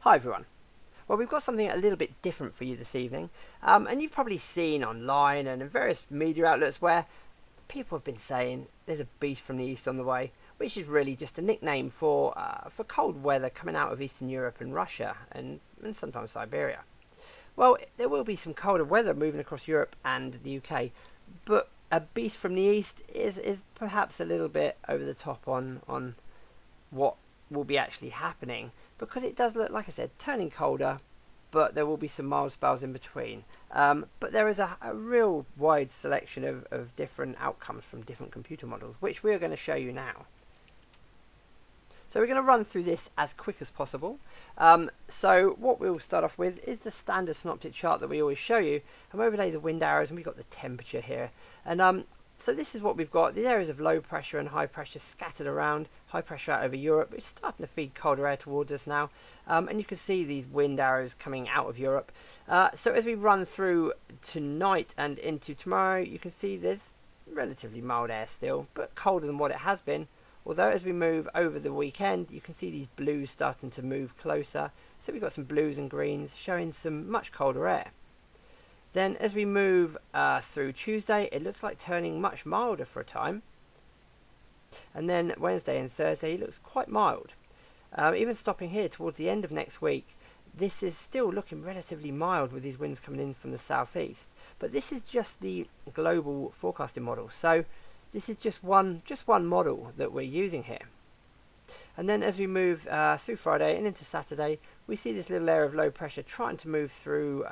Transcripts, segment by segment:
Hi everyone. Well, we've got something a little bit different for you this evening, and you've probably seen online and in various media outlets where people have been saying there's a beast from the east on the way, which is really just a nickname for cold weather coming out of Eastern Europe and Russia and sometimes Siberia. Well, there will be some colder weather moving across Europe and the UK, but a beast from the east is perhaps a little bit over the top on what will be actually happening, because it does look, like I said, turning colder, but there will be some mild spells in between. But there is a real wide selection of different outcomes from different computer models, which we're going to show you now. So we're going to run through this as quick as possible. So what we'll start off with is the standard synoptic chart that we always show you, and we overlay the wind arrows, and we've got the temperature here. And so this is what we've got. The areas of low pressure and high pressure scattered around. High pressure out over Europe. It's starting to feed colder air towards us now. And you can see these wind arrows coming out of Europe. So as we run through tonight and into tomorrow, you can see there's relatively mild air still, but colder than what it has been. Although as we move over the weekend, you can see these blues starting to move closer. So we've got some blues and greens showing some much colder air. Then as we move through Tuesday, it looks like turning much milder for a time. And then Wednesday and Thursday, it looks quite mild. Even stopping here towards the end of next week, this is still looking relatively mild with these winds coming in from the southeast. But this is just the global forecasting model. So this is just one model that we're using here. And then as we move through Friday and into Saturday, we see this little area of low pressure trying to move through,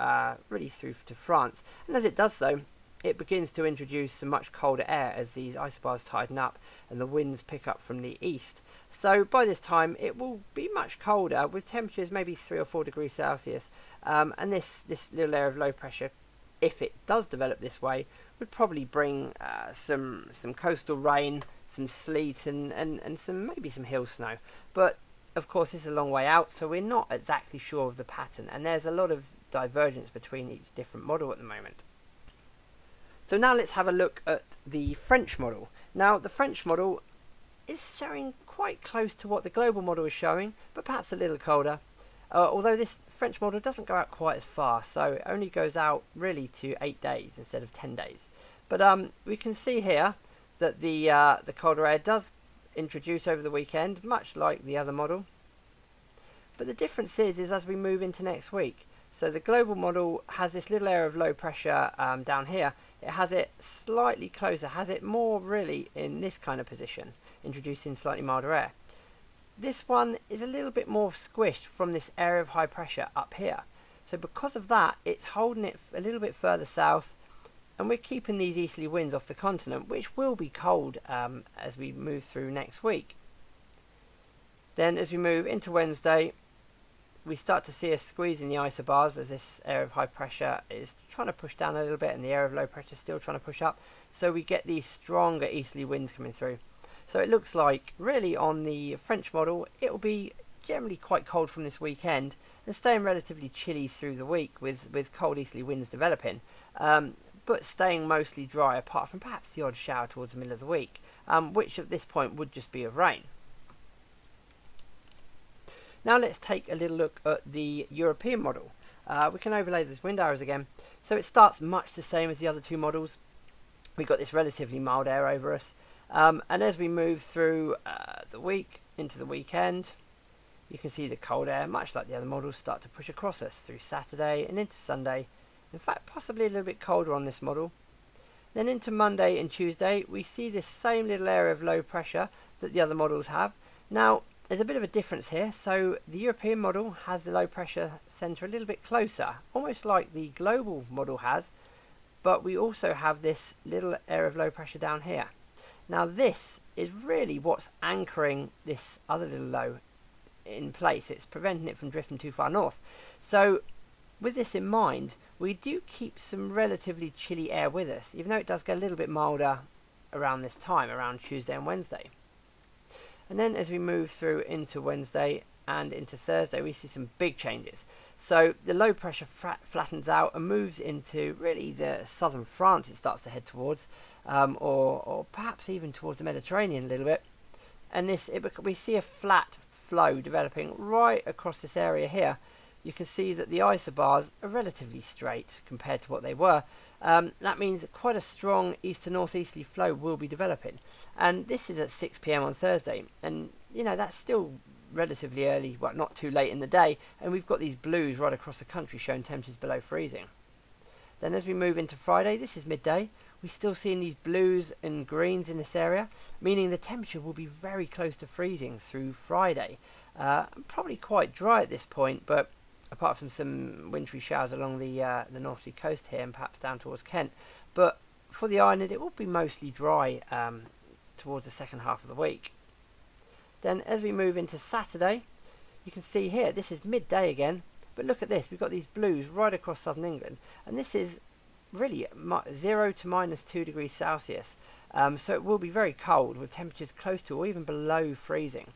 really through to France. And as it does so, it begins to introduce some much colder air as these isobars tighten up and the winds pick up from the east. So by this time, it will be much colder with temperatures maybe 3 or 4 degrees Celsius. And this little area of low pressure, if it does develop this way, would probably bring some coastal rain, some sleet and maybe some hill snow. But of course this is a long way out, so we're not exactly sure of the pattern, and there's a lot of divergence between each different model at the moment. So now let's have a look at the French model. Now the French model is showing quite close to what the global model is showing, but perhaps a little colder. Although this French model doesn't go out quite as far, so it only goes out really to 8 days instead of 10 days. But we can see here that the colder air does introduce over the weekend, much like the other model. But the difference is as we move into next week. So the global model has this little area of low pressure down here. It has it slightly closer, has it more really in this kind of position, introducing slightly milder air. This one is a little bit more squished from this area of high pressure up here. So because of that, it's holding it a little bit further south, and we're keeping these easterly winds off the continent, which will be cold as we move through next week. Then as we move into Wednesday, we start to see a squeeze in the isobars as this area of high pressure is trying to push down a little bit and the area of low pressure is still trying to push up. So we get these stronger easterly winds coming through. So it looks like really on the French model it will be generally quite cold from this weekend and staying relatively chilly through the week with cold easterly winds developing, but staying mostly dry apart from perhaps the odd shower towards the middle of the week, which at this point would just be of rain. Now let's take a little look at the European model. We can overlay those wind arrows again. So it starts much the same as the other two models. We've got this relatively mild air over us. And as we move through the week into the weekend, you can see the cold air, much like the other models, start to push across us through Saturday and into Sunday. In fact, possibly a little bit colder on this model. Then into Monday and Tuesday, we see this same little area of low pressure that the other models have. Now, there's a bit of a difference here. So the European model has the low pressure centre a little bit closer, almost like the global model has. But we also have this little area of low pressure down here. Now this is really what's anchoring this other little low in place. It's preventing it from drifting too far north. So with this in mind, we do keep some relatively chilly air with us, even though it does get a little bit milder around this time, around Tuesday and Wednesday. And then as we move through into Wednesday and into Thursday, we see some big changes. So the low pressure flattens out and moves into really the southern France. It starts to head towards, or perhaps even towards the Mediterranean a little bit. And we see a flat flow developing right across this area here, you can see that the isobars are relatively straight compared to what they were. That means that quite a strong east to northeasterly flow will be developing, and this is at 6 p.m. on Thursday, and that's still relatively early, well, not too late in the day, and we've got these blues right across the country showing temperatures below freezing. Then as we move into Friday, this is midday, we're still seeing these blues and greens in this area, meaning the temperature will be very close to freezing through Friday. Probably quite dry at this point, but apart from some wintry showers along the North Sea coast here and perhaps down towards Kent. But for the island, it will be mostly dry towards the second half of the week. Then as we move into Saturday, you can see here, this is midday again, but look at this, we've got these blues right across southern England, and this is really 0 to -2 degrees Celsius, so it will be very cold with temperatures close to or even below freezing.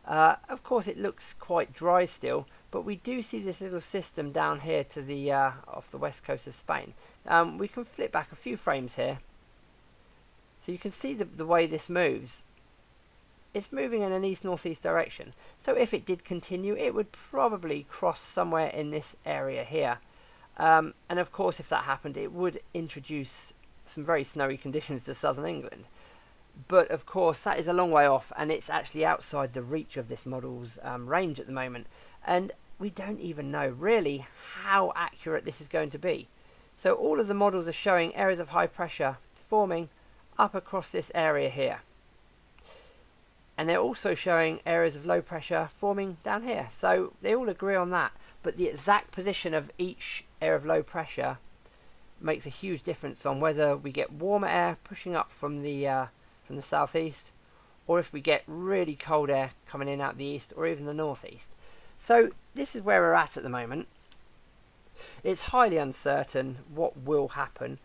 Of course it looks quite dry still, but we do see this little system down here to the off the west coast of Spain. We can flip back a few frames here, so you can see the way this moves. It's moving in an east-northeast direction, so if it did continue, it would probably cross somewhere in this area here. And of course, if that happened, it would introduce some very snowy conditions to southern England. But of course, that is a long way off, and it's actually outside the reach of this model's range at the moment. And we don't even know really how accurate this is going to be. So all of the models are showing areas of high pressure forming up across this area here. And they're also showing areas of low pressure forming down here. So they all agree on that. But the exact position of each area of low pressure makes a huge difference on whether we get warmer air pushing up from the southeast, or if we get really cold air coming in out the east or even the northeast. So this is where we're at the moment. It's highly uncertain what will happen.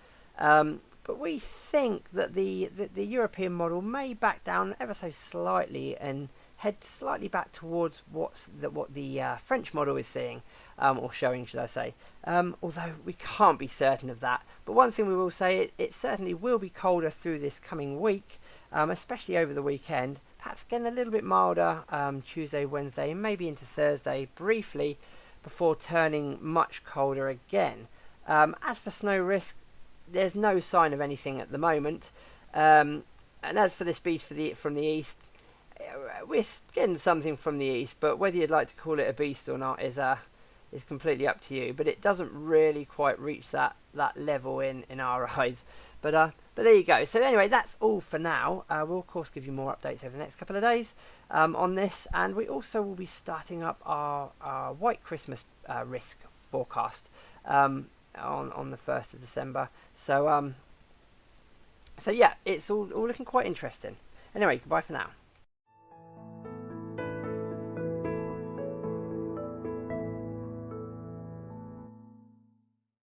But we think that the European model may back down ever so slightly and head slightly back towards what the French model is seeing, or showing, should I say. Although we can't be certain of that. But one thing we will say, it certainly will be colder through this coming week, especially over the weekend. Perhaps getting a little bit milder Tuesday, Wednesday, and maybe into Thursday briefly, before turning much colder again. As for snow risk, there's no sign of anything at the moment, and as for this beast from the east, we're getting something from the east, but whether you'd like to call it a beast or not is completely up to you. But it doesn't really quite reach that level in our eyes. But there you go. So anyway, that's all for now. We'll of course give you more updates over the next couple of days on this, and we also will be starting up our Wight Christmas risk forecast on the 1st of December. So yeah, it's all looking quite interesting. Anyway, goodbye for now.